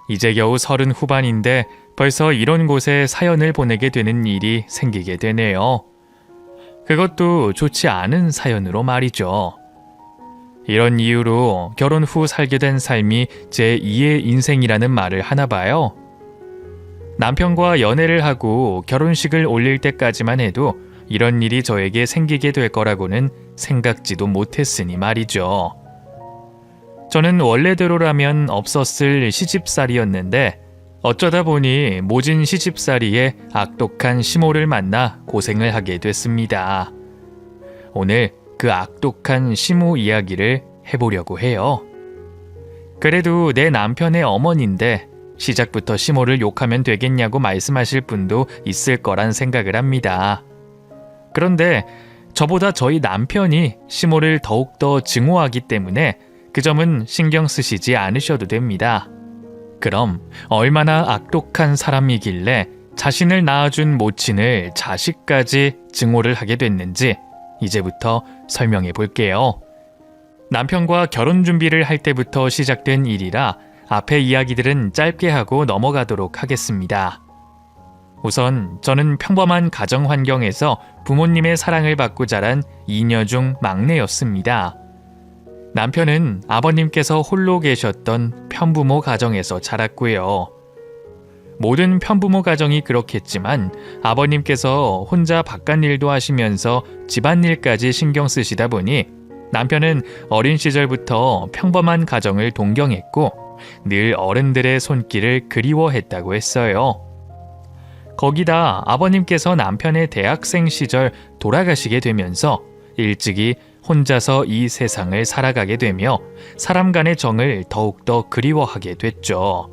이제 겨우 30 후반인데 벌써 이런 곳에 사연을 보내게 되는 일이 생기게 되네요. 그것도 좋지 않은 사연으로 말이죠. 이런 이유로 결혼 후 살게 된 삶이 제 2의 인생이라는 말을 하나 봐요. 남편과 연애를 하고 결혼식을 올릴 때까지만 해도 이런 일이 저에게 생기게 될 거라고는 생각지도 못했으니 말이죠. 저는 원래대로라면 없었을 시집살이였는데 어쩌다 보니 모진 시집살이에 악독한 시모를 만나 고생을 하게 됐습니다. 오늘 그 악독한 시모 이야기를 해보려고 해요. 그래도 내 남편의 어머니인데 시작부터 시모를 욕하면 되겠냐고 말씀하실 분도 있을 거란 생각을 합니다. 그런데 저보다 저희 남편이 시모를 더욱더 증오하기 때문에 그 점은 신경 쓰시지 않으셔도 됩니다. 그럼 얼마나 악독한 사람이길래 자신을 낳아준 모친을 자식까지 증오를 하게 됐는지 이제부터 설명해 볼게요. 남편과 결혼 준비를 할 때부터 시작된 일이라 앞의 이야기들은 짧게 하고 넘어가도록 하겠습니다. 우선 저는 평범한 가정 환경에서 부모님의 사랑을 받고 자란 이녀 중 막내였습니다. 남편은 아버님께서 홀로 계셨던 편부모 가정에서 자랐고요. 모든 편부모 가정이 그렇겠지만 아버님께서 혼자 바깥일도 하시면서 집안일까지 신경 쓰시다 보니 남편은 어린 시절부터 평범한 가정을 동경했고 늘 어른들의 손길을 그리워했다고 했어요. 거기다 아버님께서 남편의 대학생 시절 돌아가시게 되면서 일찍이 혼자서 이 세상을 살아가게 되며 사람 간의 정을 더욱더 그리워하게 됐죠.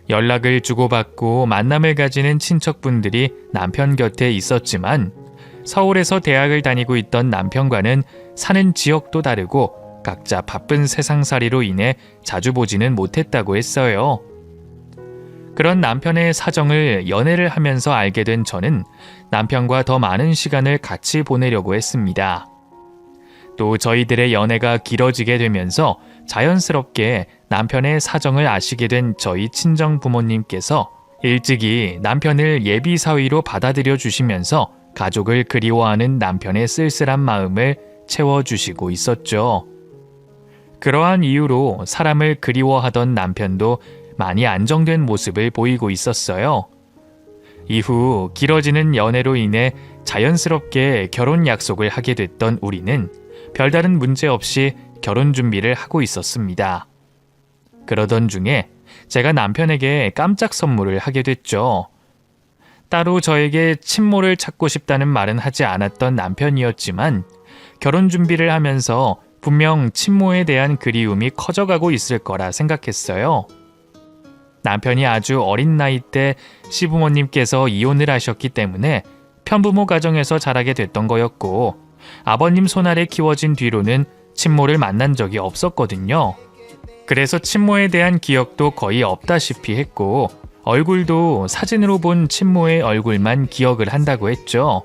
연락을 주고받고 만남을 가지는 친척분들이 남편 곁에 있었지만 서울에서 대학을 다니고 있던 남편과는 사는 지역도 다르고 각자 바쁜 세상살이로 인해 자주 보지는 못했다고 했어요. 그런 남편의 사정을 연애를 하면서 알게 된 저는 남편과 더 많은 시간을 같이 보내려고 했습니다. 또 저희들의 연애가 길어지게 되면서 자연스럽게 남편의 사정을 아시게 된 저희 친정 부모님께서 일찍이 남편을 예비 사위로 받아들여 주시면서 가족을 그리워하는 남편의 쓸쓸한 마음을 채워주시고 있었죠. 그러한 이유로 사람을 그리워하던 남편도 많이 안정된 모습을 보이고 있었어요. 이후 길어지는 연애로 인해 자연스럽게 결혼 약속을 하게 됐던 우리는 별다른 문제 없이 결혼 준비를 하고 있었습니다. 그러던 중에 제가 남편에게 깜짝 선물을 하게 됐죠. 따로 저에게 친모를 찾고 싶다는 말은 하지 않았던 남편이었지만 결혼 준비를 하면서 분명 친모에 대한 그리움이 커져가고 있을 거라 생각했어요. 남편이 아주 어린 나이 때 시부모님께서 이혼을 하셨기 때문에 편부모 가정에서 자라게 됐던 거였고 아버님 손 아래 키워진 뒤로는 친모를 만난 적이 없었거든요. 그래서 친모에 대한 기억도 거의 없다시피 했고 얼굴도 사진으로 본 친모의 얼굴만 기억을 한다고 했죠.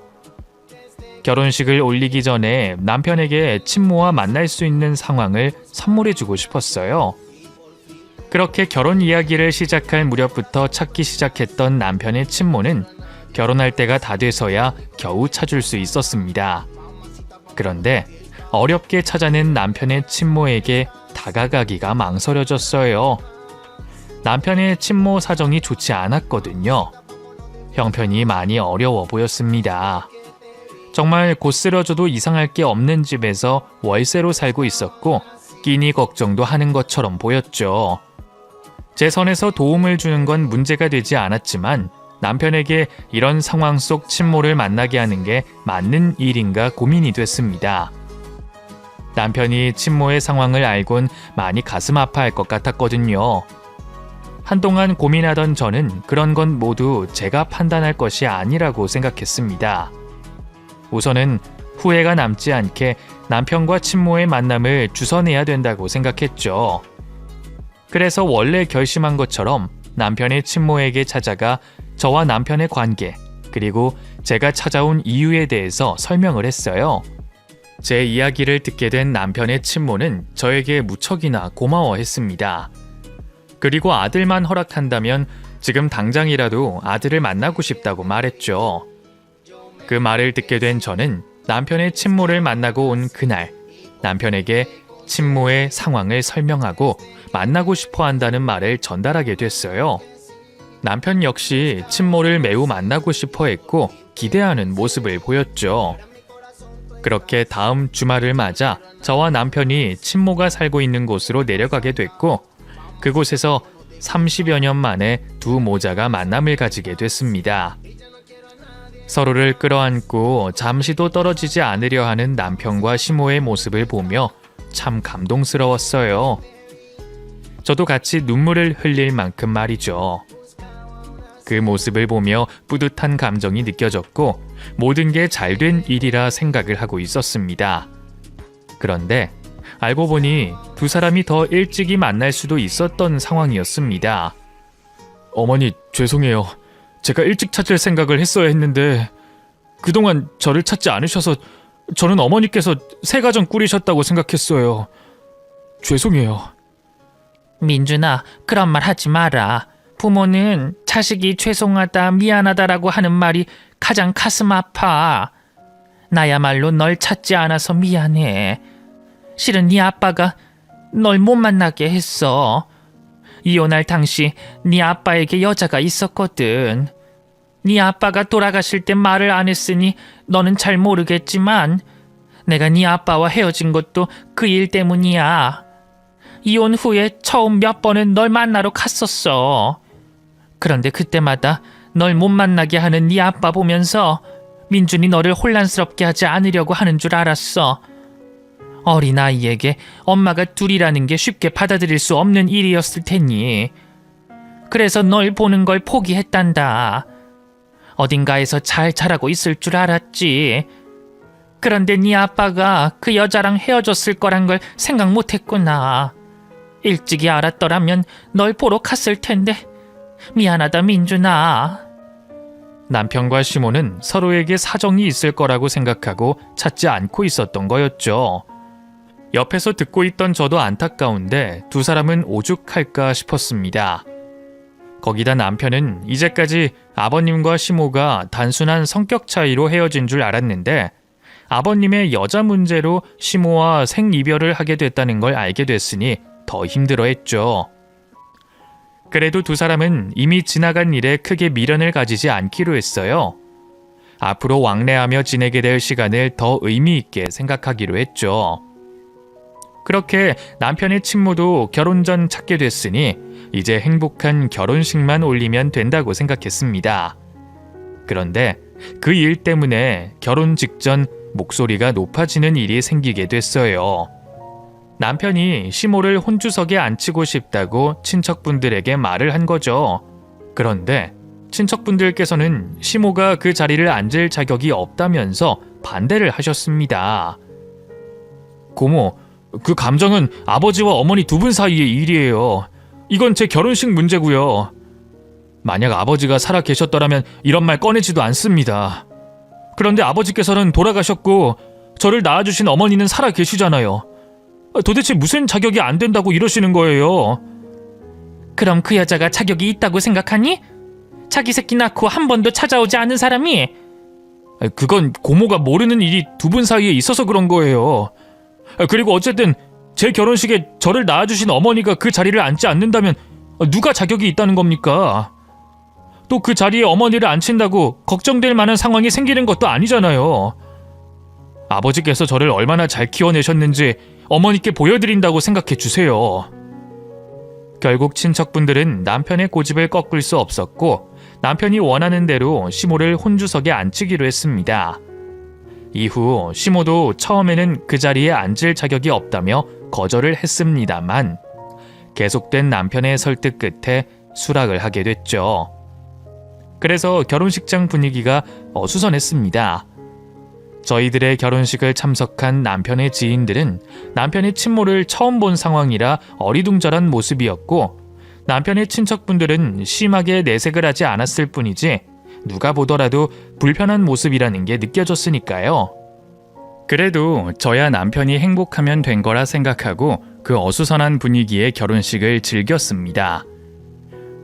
결혼식을 올리기 전에 남편에게 친모와 만날 수 있는 상황을 선물해주고 싶었어요. 그렇게 결혼 이야기를 시작할 무렵부터 찾기 시작했던 남편의 친모는 결혼할 때가 다 돼서야 겨우 찾을 수 있었습니다. 그런데 어렵게 찾아낸 남편의 친모에게 다가가기가 망설여졌어요. 남편의 친모 사정이 좋지 않았거든요. 형편이 많이 어려워 보였습니다. 정말 곧스러져도 이상할 게 없는 집에서 월세로 살고 있었고 끼니 걱정도 하는 것처럼 보였죠. 제 선에서 도움을 주는 건 문제가 되지 않았지만 남편에게 이런 상황 속 친모를 만나게 하는 게 맞는 일인가 고민이 됐습니다. 남편이 친모의 상황을 알곤 많이 가슴 아파할 것 같았거든요. 한동안 고민하던 저는 그런 건 모두 제가 판단할 것이 아니라고 생각했습니다. 우선은 후회가 남지 않게 남편과 친모의 만남을 주선해야 된다고 생각했죠. 그래서 원래 결심한 것처럼 남편의 친모에게 찾아가 저와 남편의 관계, 그리고 제가 찾아온 이유에 대해서 설명을 했어요. 제 이야기를 듣게 된 남편의 친모는 저에게 무척이나 고마워했습니다. 그리고 아들만 허락한다면 지금 당장이라도 아들을 만나고 싶다고 말했죠. 그 말을 듣게 된 저는 남편의 친모를 만나고 온 그날 남편에게 친모의 상황을 설명하고 만나고 싶어 한다는 말을 전달하게 됐어요. 남편 역시 친모를 매우 만나고 싶어 했고 기대하는 모습을 보였죠. 그렇게 다음 주말을 맞아 저와 남편이 친모가 살고 있는 곳으로 내려가게 됐고 그곳에서 30여 년 만에 두 모자가 만남을 가지게 됐습니다. 서로를 끌어안고 잠시도 떨어지지 않으려 하는 남편과 시모의 모습을 보며 참 감동스러웠어요. 저도 같이 눈물을 흘릴 만큼 말이죠. 그 모습을 보며 뿌듯한 감정이 느껴졌고 모든 게 잘된 일이라 생각을 하고 있었습니다. 그런데 알고 보니 두 사람이 더 일찍이 만날 수도 있었던 상황이었습니다. 어머니, 죄송해요. 제가 일찍 찾을 생각을 했어야 했는데 그동안 저를 찾지 않으셔서 저는 어머니께서 새 가정 꾸리셨다고 생각했어요. 죄송해요. 민준아, 그런 말 하지 마라. 부모는 자식이 죄송하다, 미안하다라고 하는 말이 가장 가슴 아파. 나야말로 널 찾지 않아서 미안해. 실은 네 아빠가 널 못 만나게 했어. 이혼할 당시 네 아빠에게 여자가 있었거든. 네 아빠가 돌아가실 때 말을 안 했으니 너는 잘 모르겠지만 내가 네 아빠와 헤어진 것도 그 일 때문이야. 이혼 후에 처음 몇 번은 널 만나러 갔었어. 그런데 그때마다 널 못 만나게 하는 네 아빠 보면서 민준이 너를 혼란스럽게 하지 않으려고 하는 줄 알았어. 어린아이에게 엄마가 둘이라는 게 쉽게 받아들일 수 없는 일이었을 테니. 그래서 널 보는 걸 포기했단다. 어딘가에서 잘 자라고 있을 줄 알았지. 그런데 네 아빠가 그 여자랑 헤어졌을 거란 걸 생각 못했구나. 일찍이 알았더라면 널 보러 갔을 텐데. 미안하다, 민준아. 남편과 시모는 서로에게 사정이 있을 거라고 생각하고 찾지 않고 있었던 거였죠. 옆에서 듣고 있던 저도 안타까운데 두 사람은 오죽할까 싶었습니다. 거기다 남편은 이제까지 아버님과 시모가 단순한 성격 차이로 헤어진 줄 알았는데 아버님의 여자 문제로 시모와 생이별을 하게 됐다는 걸 알게 됐으니 더 힘들어했죠. 그래도 두 사람은 이미 지나간 일에 크게 미련을 가지지 않기로 했어요. 앞으로 왕래하며 지내게 될 시간을 더 의미 있게 생각하기로 했죠. 그렇게 남편의 친모도 결혼 전 찾게 됐으니 이제 행복한 결혼식만 올리면 된다고 생각했습니다. 그런데 그 일 때문에 결혼 직전 목소리가 높아지는 일이 생기게 됐어요. 남편이 시모를 혼주석에 앉히고 싶다고 친척분들에게 말을 한 거죠. 그런데 친척분들께서는 시모가 그 자리를 앉을 자격이 없다면서 반대를 하셨습니다. 고모, 그 감정은 아버지와 어머니 두 분 사이의 일이에요. 이건 제 결혼식 문제고요. 만약 아버지가 살아 계셨더라면 이런 말 꺼내지도 않습니다. 그런데 아버지께서는 돌아가셨고 저를 낳아주신 어머니는 살아 계시잖아요. 도대체 무슨 자격이 안 된다고 이러시는 거예요? 그럼 그 여자가 자격이 있다고 생각하니? 자기 새끼 낳고 한 번도 찾아오지 않은 사람이? 그건 고모가 모르는 일이 두 분 사이에 있어서 그런 거예요. 그리고 어쨌든 제 결혼식에 저를 낳아주신 어머니가 그 자리를 앉지 않는다면 누가 자격이 있다는 겁니까? 또 그 자리에 어머니를 앉힌다고 걱정될 만한 상황이 생기는 것도 아니잖아요. 아버지께서 저를 얼마나 잘 키워내셨는지 어머니께 보여드린다고 생각해 주세요. 결국 친척분들은 남편의 고집을 꺾을 수 없었고 남편이 원하는 대로 시모를 혼주석에 앉히기로 했습니다. 이후 시모도 처음에는 그 자리에 앉을 자격이 없다며 거절을 했습니다만 계속된 남편의 설득 끝에 수락을 하게 됐죠. 그래서 결혼식장 분위기가 어수선했습니다. 저희들의 결혼식을 참석한 남편의 지인들은 남편의 친모를 처음 본 상황이라 어리둥절한 모습이었고 남편의 친척분들은 심하게 내색을 하지 않았을 뿐이지 누가 보더라도 불편한 모습이라는 게 느껴졌으니까요. 그래도 저야 남편이 행복하면 된 거라 생각하고 그 어수선한 분위기의 결혼식을 즐겼습니다.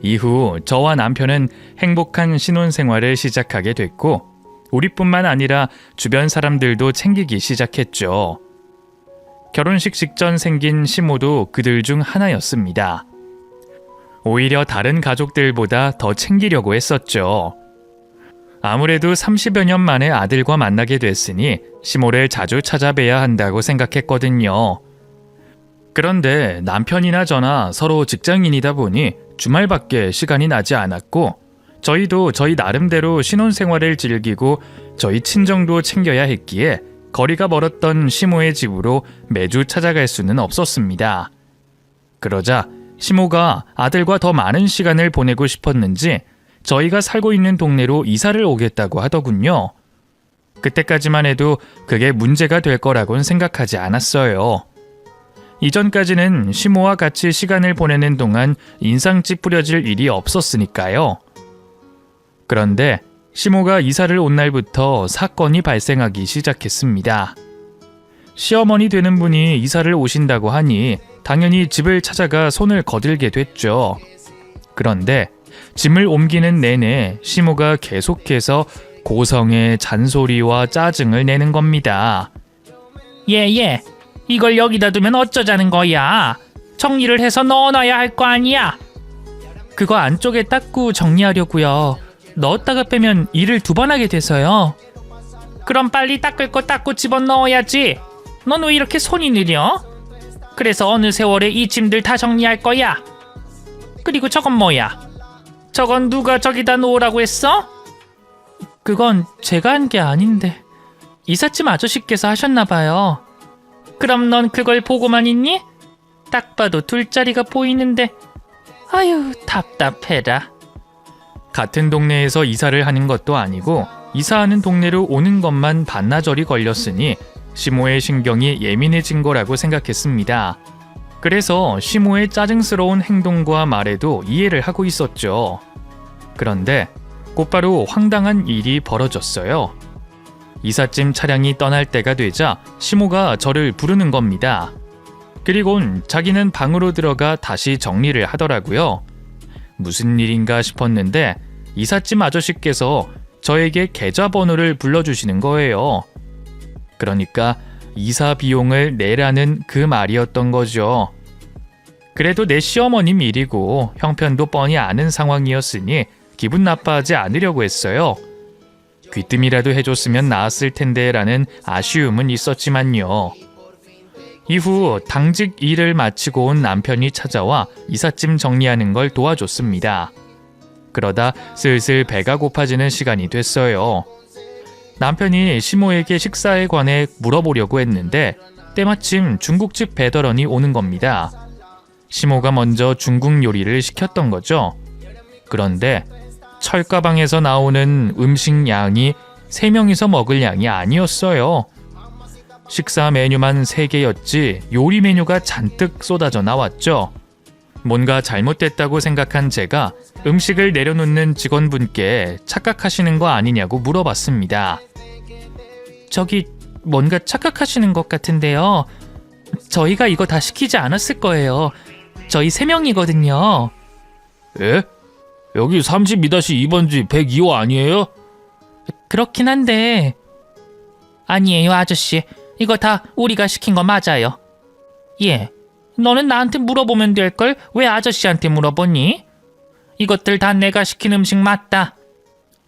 이후 저와 남편은 행복한 신혼생활을 시작하게 됐고 우리뿐만 아니라 주변 사람들도 챙기기 시작했죠. 결혼식 직전 생긴 시모도 그들 중 하나였습니다. 오히려 다른 가족들보다 더 챙기려고 했었죠. 아무래도 30여 년 만에 아들과 만나게 됐으니 시모를 자주 찾아뵈야 한다고 생각했거든요. 그런데 남편이나 저나 서로 직장인이다 보니 주말밖에 시간이 나지 않았고 저희도 저희 나름대로 신혼생활을 즐기고 저희 친정도 챙겨야 했기에 거리가 멀었던 시모의 집으로 매주 찾아갈 수는 없었습니다. 그러자 시모가 아들과 더 많은 시간을 보내고 싶었는지 저희가 살고 있는 동네로 이사를 오겠다고 하더군요. 그때까지만 해도 그게 문제가 될 거라고는 생각하지 않았어요. 이전까지는 시모와 같이 시간을 보내는 동안 인상 찌푸려질 일이 없었으니까요. 그런데 시모가 이사를 온 날부터 사건이 발생하기 시작했습니다. 시어머니 되는 분이 이사를 오신다고 하니 당연히 집을 찾아가 손을 거들게 됐죠. 그런데 짐을 옮기는 내내 시모가 계속해서 고성의 잔소리와 짜증을 내는 겁니다. 예, 이걸 여기다 두면 어쩌자는 거야? 정리를 해서 넣어놔야 할 거 아니야? 그거 안쪽에 닦고 정리하려고요. 넣었다가 빼면 일을 2번 하게 돼서요. 그럼 빨리 닦을 거 닦고 집어넣어야지. 넌 왜 이렇게 손이 느려? 그래서 어느 세월에 이 짐들 다 정리할 거야? 그리고 저건 뭐야? 저건 누가 저기다 놓으라고 했어? 그건 제가 한 게 아닌데 이삿짐 아저씨께서 하셨나 봐요. 그럼 넌 그걸 보고만 있니? 딱 봐도 둘자리가 보이는데. 아유, 답답해라. 같은 동네에서 이사를 하는 것도 아니고 이사하는 동네로 오는 것만 반나절이 걸렸으니 시모의 신경이 예민해진 거라고 생각했습니다. 그래서 시모의 짜증스러운 행동과 말에도 이해를 하고 있었죠. 그런데 곧바로 황당한 일이 벌어졌어요. 이삿짐 차량이 떠날 때가 되자 시모가 저를 부르는 겁니다. 그리곤 자기는 방으로 들어가 다시 정리를 하더라고요. 무슨 일인가 싶었는데 이삿짐 아저씨께서 저에게 계좌번호를 불러주시는 거예요. 그러니까 이사 비용을 내라는 그 말이었던 거죠. 그래도 내 시어머님 일이고 형편도 뻔히 아는 상황이었으니 기분 나빠하지 않으려고 했어요. 귀뜸이라도 해줬으면 나았을 텐데 라는 아쉬움은 있었지만요. 이후 당직 일을 마치고 온 남편이 찾아와 이삿짐 정리하는 걸 도와줬습니다. 그러다 슬슬 배가 고파지는 시간이 됐어요. 남편이 시모에게 식사에 관해 물어보려고 했는데 때마침 중국집 배달원이 오는 겁니다. 시모가 먼저 중국 요리를 시켰던 거죠. 그런데 철가방에서 나오는 음식 양이 3명이서 먹을 양이 아니었어요. 식사 메뉴만 3개였지 요리 메뉴가 잔뜩 쏟아져 나왔죠. 뭔가 잘못됐다고 생각한 제가 음식을 내려놓는 직원분께 착각하시는 거 아니냐고 물어봤습니다. 저기 뭔가 착각하시는 것 같은데요. 저희가 이거 다 시키지 않았을 거예요. 저희 3명이거든요. 예? 여기 32-2번지 102호 아니에요? 그렇긴 한데. 아니에요, 아저씨. 이거 다 우리가 시킨 거 맞아요. 예, 너는 나한테 물어보면 될걸 왜 아저씨한테 물어보니? 이것들 다 내가 시킨 음식 맞다.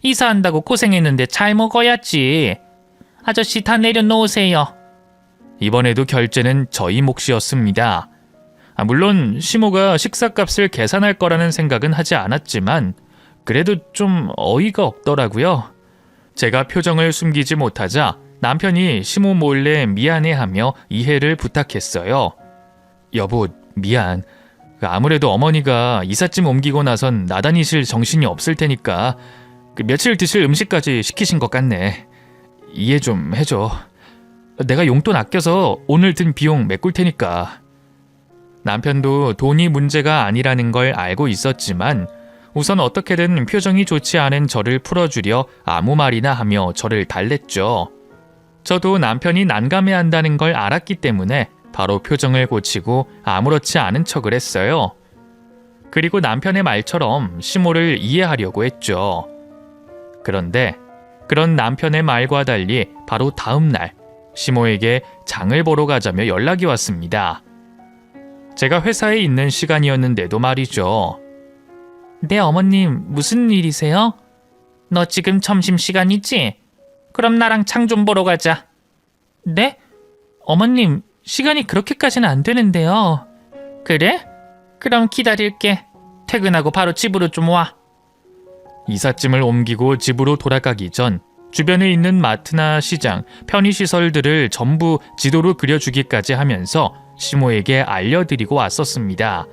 이사한다고 고생했는데 잘 먹어야지. 아저씨 다 내려놓으세요. 이번에도 결제는 저희 몫이었습니다. 물론 시모가 식사값을 계산할 거라는 생각은 하지 않았지만 그래도 좀 어이가 없더라고요. 제가 표정을 숨기지 못하자 남편이 시모 몰래 미안해하며 이해를 부탁했어요. 여보, 미안. 아무래도 어머니가 이삿짐 옮기고 나선 나다니실 정신이 없을 테니까 며칠 드실 음식까지 시키신 것 같네. 이해 좀 해줘. 내가 용돈 아껴서 오늘 든 비용 메꿀 테니까. 남편도 돈이 문제가 아니라는 걸 알고 있었지만 우선 어떻게든 표정이 좋지 않은 저를 풀어주려 아무 말이나 하며 저를 달랬죠. 저도 남편이 난감해한다는 걸 알았기 때문에 바로 표정을 고치고 아무렇지 않은 척을 했어요. 그리고 남편의 말처럼 시모를 이해하려고 했죠. 그런데 그런 남편의 말과 달리 바로 다음 날 시모에게 장을 보러 가자며 연락이 왔습니다. 제가 회사에 있는 시간이었는데도 말이죠. 네, 어머님, 무슨 일이세요? 너 지금 점심시간이지? 그럼 나랑 장 좀 보러 가자. 네? 어머님, 시간이 그렇게까지는 안 되는데요. 그래? 그럼 기다릴게. 퇴근하고 바로 집으로 좀 와. 이삿짐을 옮기고 집으로 돌아가기 전 주변에 있는 마트나 시장, 편의시설들을 전부 지도로 그려주기까지 하면서 시모에게 알려드리고 왔었습니다.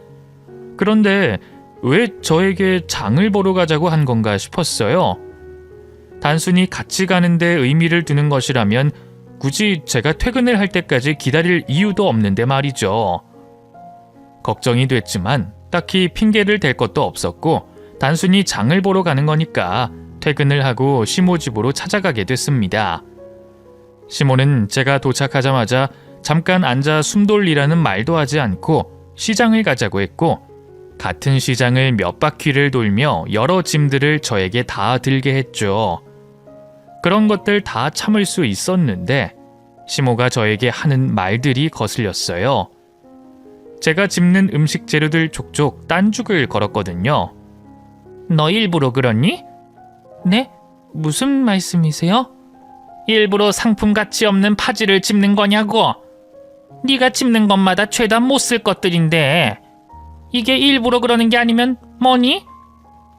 그런데 왜 저에게 장을 보러 가자고 한 건가 싶었어요. 단순히 같이 가는데 의미를 두는 것이라면 굳이 제가 퇴근을 할 때까지 기다릴 이유도 없는데 말이죠. 걱정이 됐지만 딱히 핑계를 댈 것도 없었고 단순히 장을 보러 가는 거니까 퇴근을 하고 시모 집으로 찾아가게 됐습니다. 시모는 제가 도착하자마자 잠깐 앉아 숨 돌리라는 말도 하지 않고 시장을 가자고 했고 같은 시장을 몇 바퀴를 돌며 여러 짐들을 저에게 다 들게 했죠. 그런 것들 다 참을 수 있었는데 시모가 저에게 하는 말들이 거슬렸어요. 제가 집는 음식 재료들 족족 딴죽을 걸었거든요. 너 일부러 그러니? 네? 무슨 말씀이세요? 일부러 상품 가치 없는 파지를 집는 거냐고. 네가 집는 것마다 죄다 못 쓸 것들인데 이게 일부러 그러는 게 아니면 뭐니?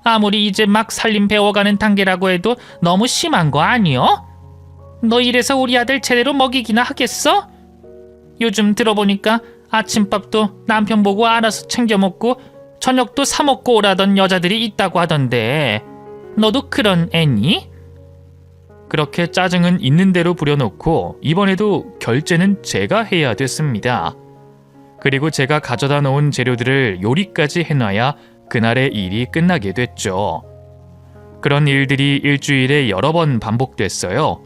아무리 이제 막 살림 배워가는 단계라고 해도 너무 심한 거 아니여? 너 이래서 우리 아들 제대로 먹이기나 하겠어? 요즘 들어보니까 아침밥도 남편 보고 알아서 챙겨 먹고 저녁도 사 먹고 오라던 여자들이 있다고 하던데 너도 그런 애니? 그렇게 짜증은 있는 대로 부려놓고 이번에도 결제는 제가 해야 됐습니다. 그리고 제가 가져다 놓은 재료들을 요리까지 해놔야 그날의 일이 끝나게 됐죠. 그런 일들이 일주일에 여러 번 반복됐어요.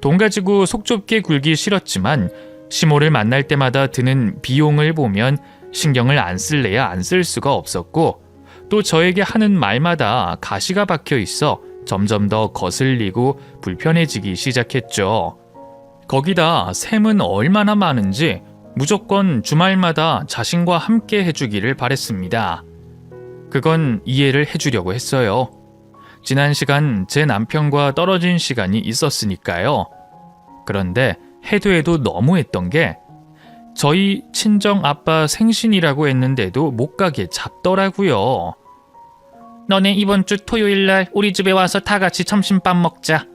돈 가지고 속 좁게 굴기 싫었지만 시모를 만날 때마다 드는 비용을 보면 신경을 안 쓸래야 안 쓸 수가 없었고 또 저에게 하는 말마다 가시가 박혀 있어 점점 더 거슬리고 불편해지기 시작했죠. 거기다 셈은 얼마나 많은지 무조건 주말마다 자신과 함께 해주기를 바랬습니다. 그건 이해를 해주려고 했어요. 지난 시간 제 남편과 떨어진 시간이 있었으니까요. 그런데 해도 너무했던 게 저희 친정 아빠 생신이라고 했는데도 못 가게 잡더라고요. 너네 이번 주 토요일 날 우리 집에 와서 다 같이 점심밥 먹자.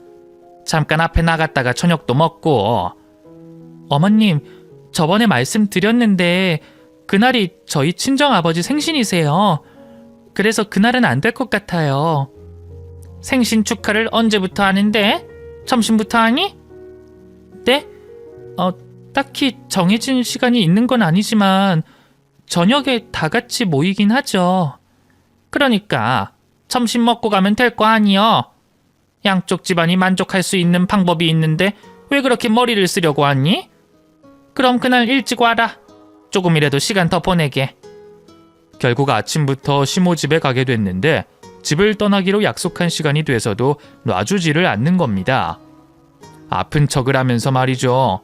잠깐 앞에 나갔다가 저녁도 먹고. 어머님, 저번에 말씀드렸는데 그날이 저희 친정아버지 생신이세요. 그래서 그날은 안 될 것 같아요. 생신 축하를 언제부터 하는데? 점심부터 하니? 네? 딱히 정해진 시간이 있는 건 아니지만 저녁에 다 같이 모이긴 하죠. 그러니까 점심 먹고 가면 될 거 아니여. 양쪽 집안이 만족할 수 있는 방법이 있는데 왜 그렇게 머리를 쓰려고 하니? 그럼 그날 일찍 와라. 조금이라도 시간 더 보내게. 결국 아침부터 시모 집에 가게 됐는데 집을 떠나기로 약속한 시간이 돼서도 놔주지를 않는 겁니다. 아픈 척을 하면서 말이죠.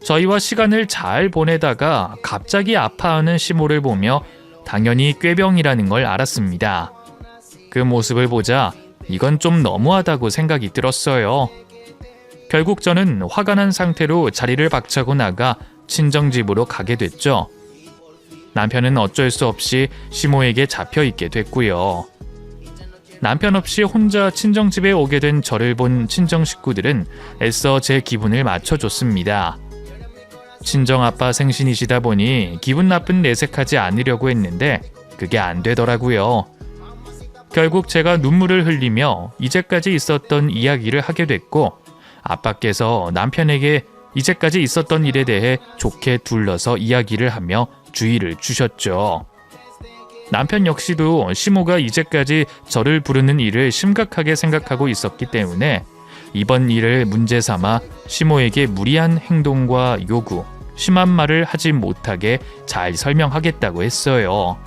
저희와 시간을 잘 보내다가 갑자기 아파하는 시모를 보며 당연히 꾀병이라는 걸 알았습니다. 그 모습을 보자 이건 좀 너무하다고 생각이 들었어요. 결국 저는 화가 난 상태로 자리를 박차고 나가 친정집으로 가게 됐죠. 남편은 어쩔 수 없이 시모에게 잡혀 있게 됐고요. 남편 없이 혼자 친정집에 오게 된 저를 본 친정 식구들은 애써 제 기분을 맞춰줬습니다. 친정아빠 생신이시다 보니 기분 나쁜 내색하지 않으려고 했는데 그게 안 되더라고요. 결국 제가 눈물을 흘리며 이제까지 있었던 이야기를 하게 됐고 아빠께서 남편에게 이제까지 있었던 일에 대해 좋게 둘러서 이야기를 하며 주의를 주셨죠. 남편 역시도 시모가 이제까지 저를 부르는 일을 심각하게 생각하고 있었기 때문에 이번 일을 문제 삼아 시모에게 무리한 행동과 요구, 심한 말을 하지 못하게 잘 설명하겠다고 했어요.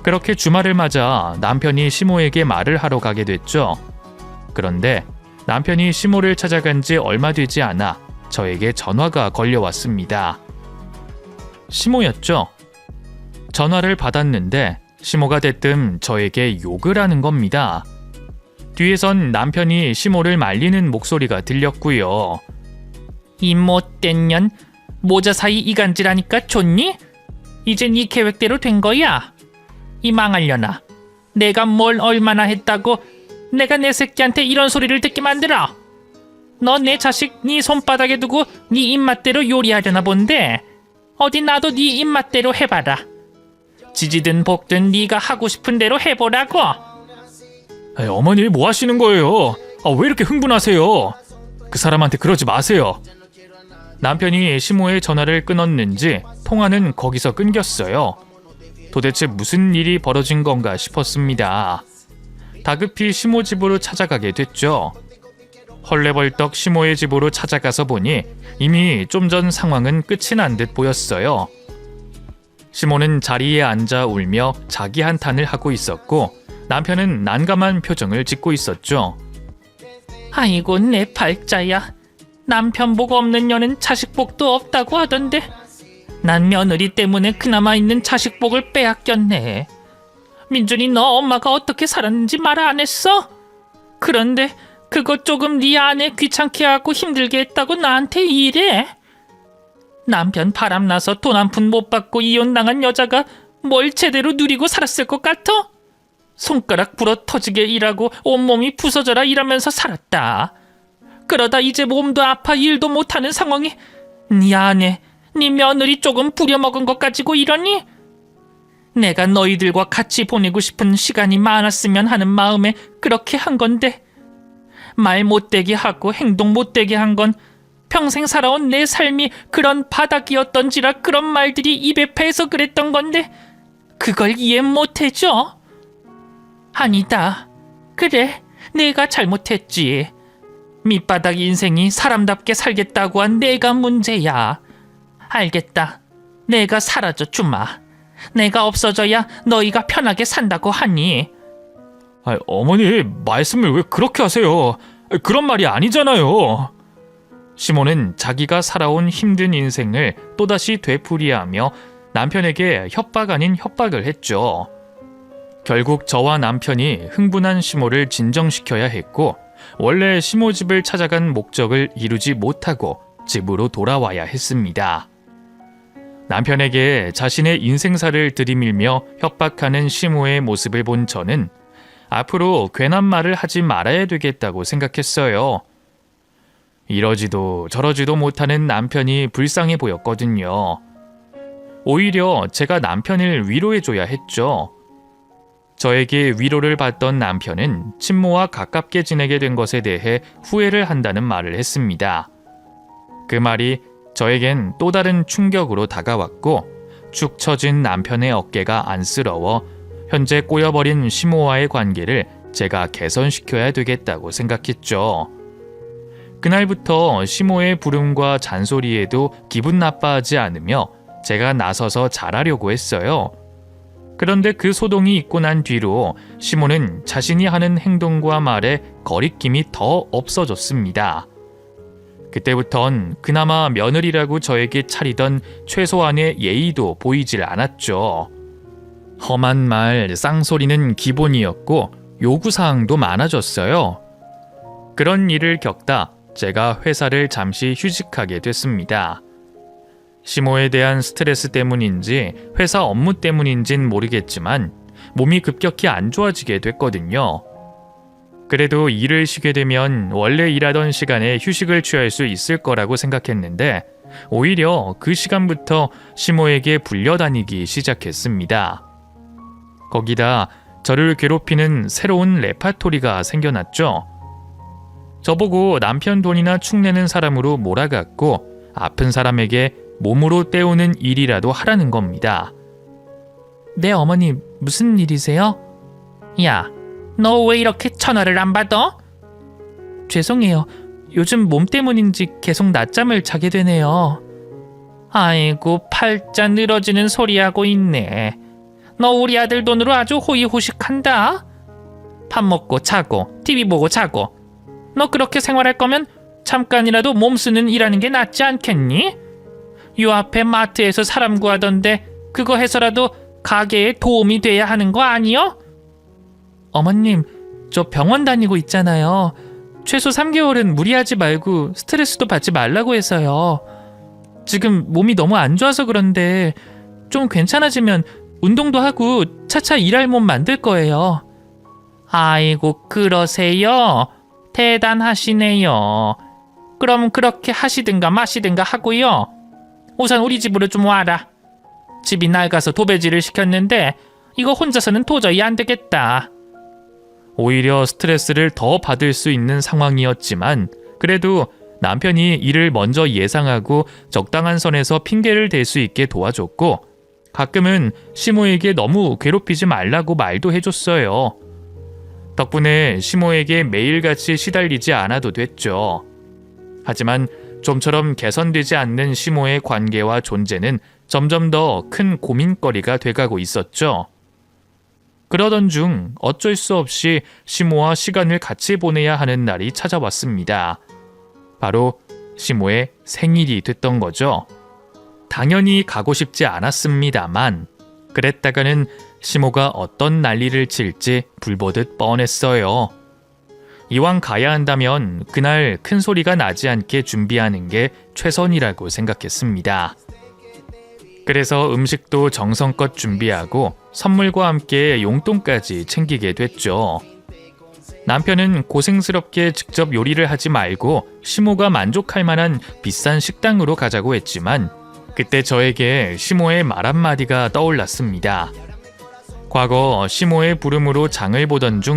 그렇게 주말을 맞아 남편이 시모에게 말을 하러 가게 됐죠. 그런데 남편이 시모를 찾아간 지 얼마 되지 않아 저에게 전화가 걸려왔습니다. 시모였죠. 전화를 받았는데 시모가 대뜸 저에게 욕을 하는 겁니다. 뒤에선 남편이 시모를 말리는 목소리가 들렸고요. 이 못된 년, 모자 사이 이간질하니까 좋니? 이제 네 계획대로 된 거야. 이 망하려나. 내가 뭘 얼마나 했다고 내가 내 새끼한테 이런 소리를 듣게 만들어. 너 내 자식 네 손바닥에 두고 네 입맛대로 요리하려나 본데 어디 나도 네 입맛대로 해봐라. 지지든 볶든 네가 하고 싶은 대로 해보라고. 어머니 뭐 하시는 거예요? 왜 이렇게 흥분하세요? 그 사람한테 그러지 마세요. 남편이 시모의 전화를 끊었는지 통화는 거기서 끊겼어요. 도대체 무슨 일이 벌어진 건가 싶었습니다. 다급히 시모 집으로 찾아가게 됐죠. 헐레벌떡 시모의 집으로 찾아가서 보니 이미 좀 전 상황은 끝이 난 듯 보였어요. 시모는 자리에 앉아 울며 자기 한탄을 하고 있었고 남편은 난감한 표정을 짓고 있었죠. 아이고 내 팔자야. 남편 복 없는 년은 자식 복도 없다고 하던데 난 며느리 때문에 그나마 있는 자식 복을 빼앗겼네. 민준이 너 엄마가 어떻게 살았는지 말 안 했어? 그런데 그것 조금 네 아내 귀찮게 하고 힘들게 했다고 나한테 이래? 남편 바람나서 돈 한 푼 못 받고 이혼당한 여자가 뭘 제대로 누리고 살았을 것 같아? 손가락 부러 터지게 일하고 온몸이 부서져라 일하면서 살았다. 그러다 이제 몸도 아파 일도 못하는 상황에 네 아내, 네 며느리 조금 부려먹은 것 가지고 이러니? 내가 너희들과 같이 보내고 싶은 시간이 많았으면 하는 마음에 그렇게 한 건데 말 못되게 하고 행동 못되게 한 건 평생 살아온 내 삶이 그런 바닥이었던지라 그런 말들이 입에 배서 그랬던 건데 그걸 이해 못해줘? 아니다. 그래, 내가 잘못했지. 밑바닥 인생이 사람답게 살겠다고 한 내가 문제야. 알겠다. 내가 사라져 주마. 내가 없어져야 너희가 편하게 산다고 하니. 어머니 말씀을 왜 그렇게 하세요? 그런 말이 아니잖아요. 시모는 자기가 살아온 힘든 인생을 또다시 되풀이하며 남편에게 협박 아닌 협박을 했죠. 결국 저와 남편이 흥분한 시모를 진정시켜야 했고 원래 시모 집을 찾아간 목적을 이루지 못하고 집으로 돌아와야 했습니다. 남편에게 자신의 인생사를 들이밀며 협박하는 시모의 모습을 본 저는 앞으로 괜한 말을 하지 말아야 되겠다고 생각했어요. 이러지도 저러지도 못하는 남편이 불쌍해 보였거든요. 오히려 제가 남편을 위로해줘야 했죠. 저에게 위로를 받던 남편은 친모와 가깝게 지내게 된 것에 대해 후회를 한다는 말을 했습니다. 그 말이 저에겐 또 다른 충격으로 다가왔고 축 처진 남편의 어깨가 안쓰러워 현재 꼬여버린 시모와의 관계를 제가 개선시켜야 되겠다고 생각했죠. 그날부터 시모의 부름과 잔소리에도 기분 나빠하지 않으며 제가 나서서 잘하려고 했어요. 그런데 그 소동이 있고 난 뒤로 시모는 자신이 하는 행동과 말에 거리낌이 더 없어졌습니다. 그때부턴 그나마 며느리라고 저에게 차리던 최소한의 예의도 보이질 않았죠. 험한 말, 쌍소리는 기본이었고 요구사항도 많아졌어요. 그런 일을 겪다 제가 회사를 잠시 휴직하게 됐습니다. 시모에 대한 스트레스 때문인지 회사 업무 때문인진 모르겠지만 몸이 급격히 안 좋아지게 됐거든요. 그래도 일을 쉬게 되면 원래 일하던 시간에 휴식을 취할 수 있을 거라고 생각했는데 오히려 그 시간부터 시모에게 불려다니기 시작했습니다. 거기다 저를 괴롭히는 새로운 레파토리가 생겨났죠. 저보고 남편 돈이나 축내는 사람으로 몰아갔고 아픈 사람에게 몸으로 때우는 일이라도 하라는 겁니다. 네 어머니 무슨 일이세요? 야, 너 왜 이렇게 전화를 안 받아? 죄송해요. 요즘 몸 때문인지 계속 낮잠을 자게 되네요. 아이고 팔자 늘어지는 소리하고 있네. 너 우리 아들 돈으로 아주 호의호식한다. 밥 먹고 자고 TV 보고 자고. 너 그렇게 생활할 거면 잠깐이라도 몸 쓰는 일하는 게 낫지 않겠니? 요 앞에 마트에서 사람 구하던데 그거 해서라도 가게에 도움이 돼야 하는 거 아니요? 어머님, 저 병원 다니고 있잖아요. 최소 3개월은 무리하지 말고 스트레스도 받지 말라고 해서요. 지금 몸이 너무 안 좋아서 그런데 좀 괜찮아지면 운동도 하고 차차 일할 몸 만들 거예요. 아이고 그러세요? 대단하시네요. 그럼 그렇게 하시든가 마시든가 하고요. 우선 우리 집으로 좀 와라. 집이 낡아서 도배질을 시켰는데 이거 혼자서는 도저히 안 되겠다. 오히려 스트레스를 더 받을 수 있는 상황이었지만 그래도 남편이 이를 먼저 예상하고 적당한 선에서 핑계를 댈 수 있게 도와줬고 가끔은 시모에게 너무 괴롭히지 말라고 말도 해줬어요. 덕분에 시모에게 매일같이 시달리지 않아도 됐죠. 하지만 좀처럼 개선되지 않는 시모의 관계와 존재는 점점 더 큰 고민거리가 돼가고 있었죠. 그러던 중 어쩔 수 없이 시모와 시간을 같이 보내야 하는 날이 찾아왔습니다. 바로 시모의 생일이 됐던 거죠. 당연히 가고 싶지 않았습니다만 그랬다가는 시모가 어떤 난리를 칠지 불보듯 뻔했어요. 이왕 가야 한다면 그날 큰 소리가 나지 않게 준비하는 게 최선이라고 생각했습니다. 그래서 음식도 정성껏 준비하고 선물과 함께 용돈까지 챙기게 됐죠. 남편은 고생스럽게 직접 요리를 하지 말고 시모가 만족할 만한 비싼 식당으로 가자고 했지만 그때 저에게 시모의 말 한마디가 떠올랐습니다. 과거 시모의 부름으로 장을 보던 중